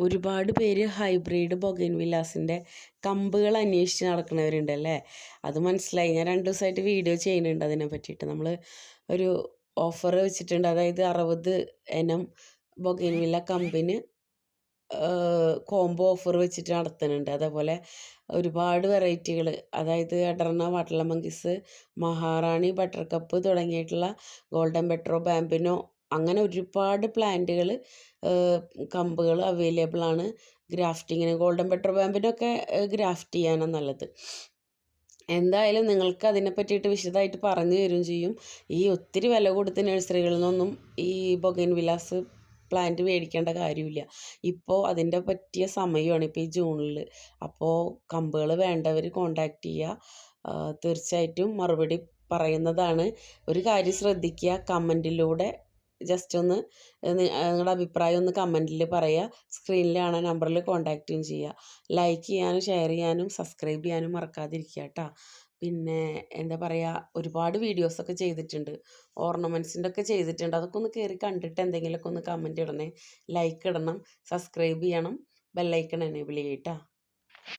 ഒരുപാട് പേര് ഹൈബ്രിഡ് ബൊഗൈൻവില്ലാസിൻ്റെ കമ്പുകൾ അന്വേഷിച്ച് നടക്കുന്നവരുണ്ടല്ലേ. അത് മനസ്സിലായി. ഞാൻ 2 ദിവസമായിട്ട് വീഡിയോ ചെയ്യുന്നുണ്ട് അതിനെ പറ്റിയിട്ട്. നമ്മൾ ഒരു ഓഫർ വെച്ചിട്ടുണ്ട്. അതായത് 60 ഇനം ബൊഗൈൻവില്ല കമ്പിന് കോംബോ ഓഫർ വെച്ചിട്ട് നടത്തുന്നുണ്ട്. അതേപോലെ ഒരുപാട് വെറൈറ്റികൾ, അതായത് അടർണ വാട്ടർ മങ്കിസ്, മഹാറാണി, ബട്ടർ കപ്പ് തുടങ്ങിയിട്ടുള്ള ഗോൾഡൻ പെട്രോ, ബാമ്പിനോ, അങ്ങനെ ഒരുപാട് പ്ലാന്റുകൾ, കമ്പുകൾ അവൈലബിൾ ആണ് ഗ്രാഫ്റ്റിങ്ങിന്. ഗോൾഡൻ പെട്രോ ബാമ്പിനൊക്കെ ഗ്രാഫ്റ്റ് ചെയ്യാനാണ് നല്ലത്. എന്തായാലും നിങ്ങൾക്ക് അതിനെ പറ്റിയിട്ട് വിശദമായിട്ട് പറഞ്ഞു തരും ചെയ്യും. ഈ ഒത്തിരി വില കൊടുത്ത് നഴ്സറികളിൽ നിന്നൊന്നും ഈ ബൊഗൈൻവില്ലാസ് പ്ലാന്റ് മേടിക്കേണ്ട കാര്യമില്ല. ഇപ്പോൾ അതിൻ്റെ പറ്റിയ സമയമാണ്, ഇപ്പോൾ ഈ ജൂണിൽ. അപ്പോൾ കമ്പുകൾ വേണ്ടവർ കോണ്ടാക്ട് ചെയ്യുക. തീർച്ചയായിട്ടും മറുപടി പറയുന്നതാണ്. ഒരു കാര്യം ശ്രദ്ധിക്കുക, കമൻറ്റിലൂടെ ജസ്റ്റ് ഒന്ന് നിങ്ങളുടെ അഭിപ്രായം ഒന്ന് കമൻറ്റിൽ പറയുക. സ്ക്രീനിൽ കാണാൻ നമ്പറിൽ കോണ്ടാക്റ്റും ചെയ്യുക. ലൈക്ക് ചെയ്യാനും ഷെയർ ചെയ്യാനും സബ്സ്ക്രൈബ് ചെയ്യാനും മറക്കാതിരിക്കുക കേട്ടോ. പിന്നെ എന്താ പറയുക, ഒരുപാട് വീഡിയോസൊക്കെ ചെയ്തിട്ടുണ്ട്, ഓർണമെൻറ്റ്സിൻ്റെ ഒക്കെ ചെയ്തിട്ടുണ്ട്. അതൊക്കെ ഒന്ന് കയറി കണ്ടിട്ട് എന്തെങ്കിലുമൊക്കെ ഒന്ന് കമൻറ്റ് ഇടണേ, ലൈക്ക് ഇടണം, സബ്സ്ക്രൈബ് ചെയ്യണം, ബെല്ലൈക്കൺ എനേബിൾ ചെയ്യട്ടോ.